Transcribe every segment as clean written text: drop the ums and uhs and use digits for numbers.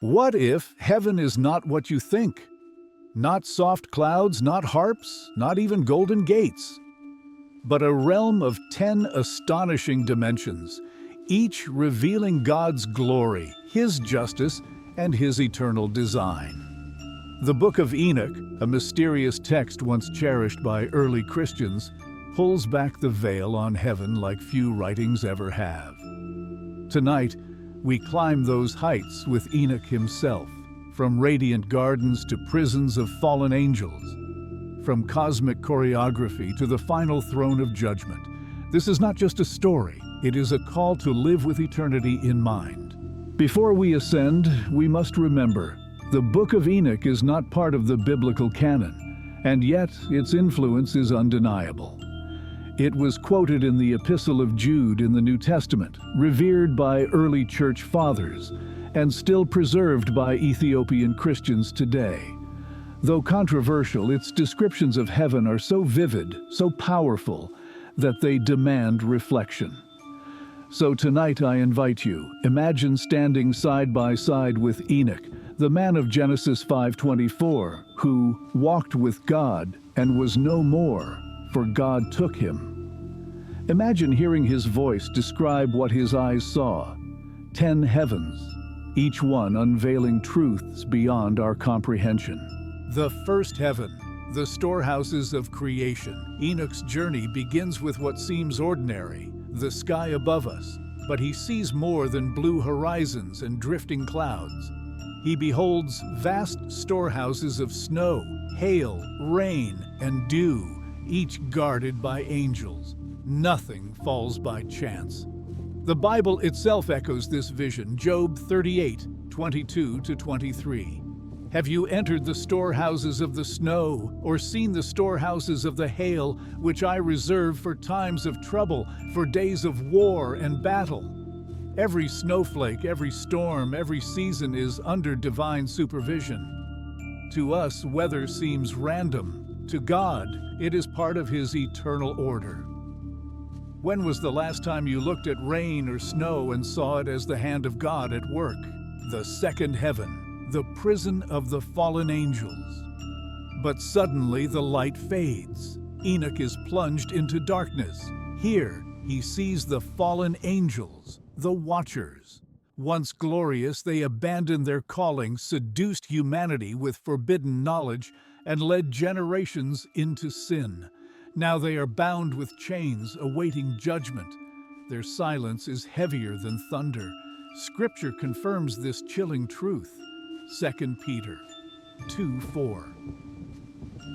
What if heaven is not what you think? Not soft clouds, not harps, not even golden gates, but a realm of 10 astonishing dimensions, each revealing God's glory, His justice, and His eternal design. The Book of Enoch, a mysterious text once cherished by early Christians, pulls back the veil on heaven like few writings ever have. Tonight, we climb those heights with Enoch himself, from radiant gardens to prisons of fallen angels, from cosmic choreography to the final throne of judgment. This is not just a story, it is a call to live with eternity in mind. Before we ascend, we must remember, the Book of Enoch is not part of the biblical canon, and yet its influence is undeniable. It was quoted in the Epistle of Jude in the New Testament, revered by early church fathers, and still preserved by Ethiopian Christians today. Though controversial, its descriptions of heaven are so vivid, so powerful, that they demand reflection. So tonight I invite you, imagine standing side by side with Enoch, the man of Genesis 5:24, who walked with God and was no more, for God took him. Imagine hearing his voice describe what his eyes saw: 10 heavens, each one unveiling truths beyond our comprehension. The first heaven, the storehouses of creation. Enoch's journey begins with what seems ordinary, the sky above us, but he sees more than blue horizons and drifting clouds. He beholds vast storehouses of snow, hail, rain, and dew, each guarded by angels. Nothing falls by chance. The Bible itself echoes this vision, Job 38:22-23. Have you entered the storehouses of the snow, or seen the storehouses of the hail, which I reserve for times of trouble, for days of war and battle? Every snowflake, every storm, every season is under divine supervision. To us, weather seems random. To God, it is part of His eternal order. When was the last time you looked at rain or snow and saw it as the hand of God at work? The second heaven, the prison of the fallen angels. But suddenly the light fades. Enoch is plunged into darkness. Here, he sees the fallen angels, the Watchers. Once glorious, they abandoned their calling, seduced humanity with forbidden knowledge, and led generations into sin. Now they are bound with chains, awaiting judgment. Their silence is heavier than thunder. Scripture confirms this chilling truth. 2 Peter 2:4.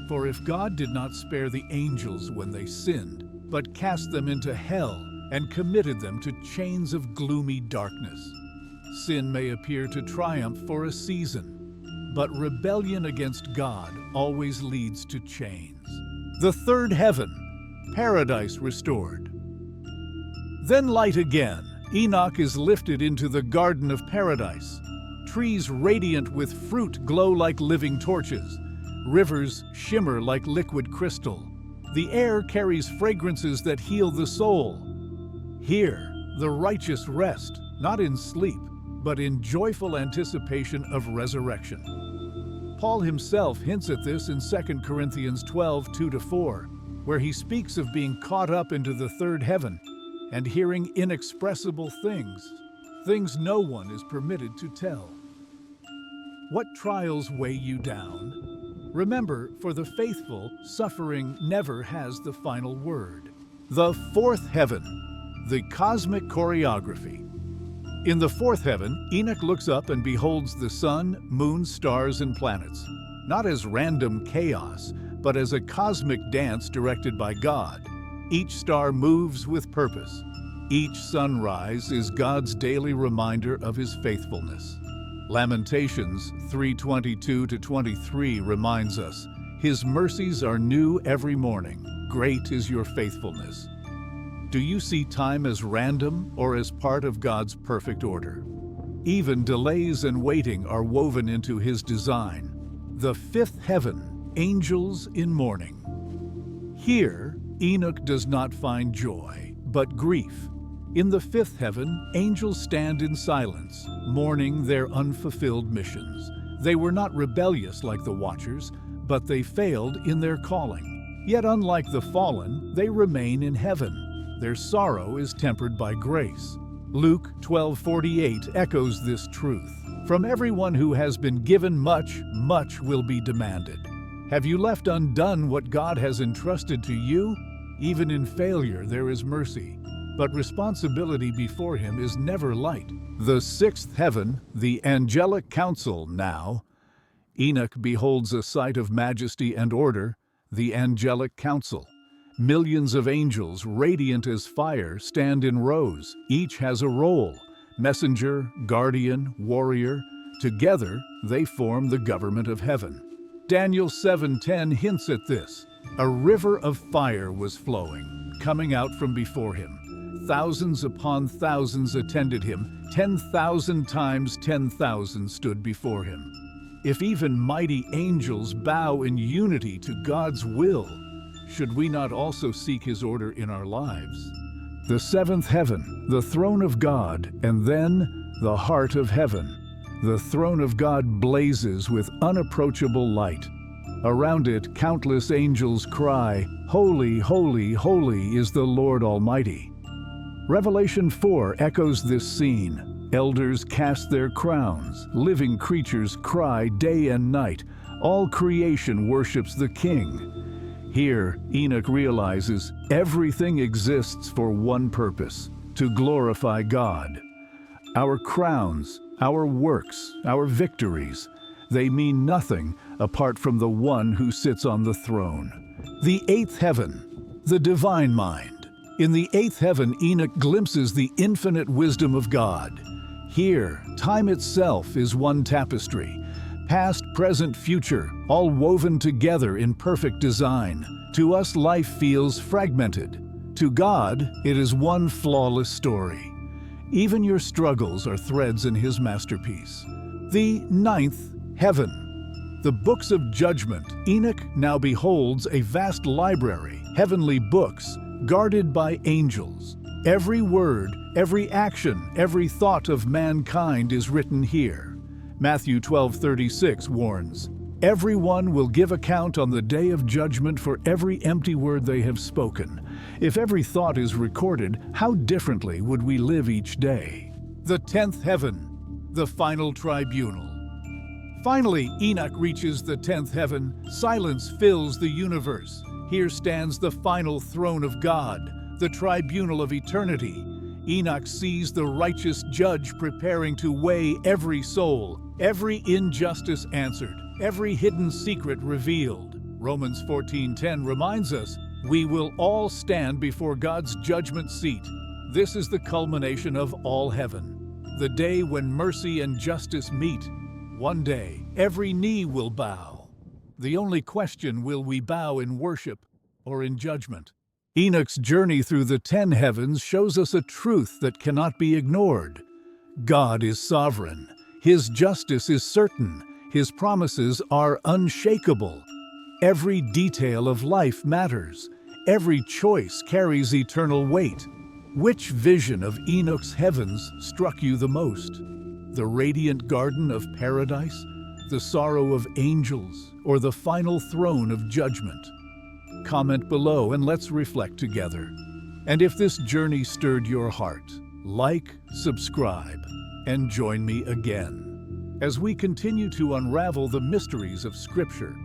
For if God did not spare the angels when they sinned, but cast them into hell and committed them to chains of gloomy darkness. Sin may appear to triumph for a season, but rebellion against God always leads to chains. The third heaven, paradise restored. Then light again. Enoch is lifted into the garden of paradise. Trees radiant with fruit glow like living torches. Rivers shimmer like liquid crystal. The air carries fragrances that heal the soul. Here, the righteous rest, not in sleep, but in joyful anticipation of resurrection. Paul himself hints at this in 2 Corinthians 12:2-4, where he speaks of being caught up into the third heaven and hearing inexpressible things no one is permitted to tell. What trials weigh you down? Remember, for the faithful, suffering never has the final word. The fourth heaven, the cosmic choreography. In the fourth heaven, Enoch looks up and beholds the sun, moon, stars, and planets, not as random chaos, but as a cosmic dance directed by God. Each star moves with purpose. Each sunrise is God's daily reminder of His faithfulness. Lamentations 3:22-23 reminds us, His mercies are new every morning. Great is your faithfulness. Do you see time as random or as part of God's perfect order? Even delays and waiting are woven into His design. The fifth heaven, angels in mourning. Here, Enoch does not find joy, but grief. In the fifth heaven, angels stand in silence, mourning their unfulfilled missions. They were not rebellious like the Watchers, but they failed in their calling. Yet unlike the fallen, they remain in heaven. Their sorrow is tempered by grace. Luke 12:48 echoes this truth. From everyone who has been given much, much will be demanded. Have you left undone what God has entrusted to you? Even in failure there is mercy, but responsibility before Him is never light. The sixth heaven, the angelic council now. Enoch beholds a sight of majesty and order, the angelic council. Millions of angels, radiant as fire, stand in rows. Each has a role: messenger, guardian, warrior. Together, they form the government of heaven. Daniel 7:10 hints at this. A river of fire was flowing, coming out from before him. Thousands upon thousands attended him. 10,000 times 10,000 stood before him. If even mighty angels bow in unity to God's will, should we not also seek His order in our lives? The seventh heaven, the throne of God, and then the heart of heaven. The throne of God blazes with unapproachable light. Around it, countless angels cry, "Holy, holy, holy is the Lord Almighty." Revelation 4 echoes this scene. Elders cast their crowns, living creatures cry day and night. All creation worships the King. Here, Enoch realizes everything exists for one purpose: to glorify God. Our crowns, our works, our victories, they mean nothing apart from the one who sits on the throne. The eighth heaven, the divine mind. In the eighth heaven, Enoch glimpses the infinite wisdom of God. Here, time itself is one tapestry. Past, present, future, all woven together in perfect design. To us, life feels fragmented. To God, it is one flawless story. Even your struggles are threads in His masterpiece. The ninth heaven, the books of judgment. Enoch now beholds a vast library, heavenly books, guarded by angels. Every word, every action, every thought of mankind is written here. Matthew 12:36 warns, "Everyone will give account on the day of judgment for every empty word they have spoken." If every thought is recorded, how differently would we live each day? The 10th heaven, the final tribunal. Finally, Enoch reaches the 10th heaven. Silence fills the universe. Here stands the final throne of God, the tribunal of eternity. Enoch sees the righteous judge preparing to weigh every soul, every injustice answered, every hidden secret revealed. Romans 14:10 reminds us, we will all stand before God's judgment seat. This is the culmination of all heaven, the day when mercy and justice meet. One day, every knee will bow. The only question, will we bow in worship or in judgment? Enoch's journey through the 10 heavens shows us a truth that cannot be ignored. God is sovereign. His justice is certain. His promises are unshakable. Every detail of life matters. Every choice carries eternal weight. Which vision of Enoch's heavens struck you the most? The radiant garden of paradise, the sorrow of angels, or the final throne of judgment? Comment below and let's reflect together. And if this journey stirred your heart, like, subscribe, and join me again as we continue to unravel the mysteries of Scripture.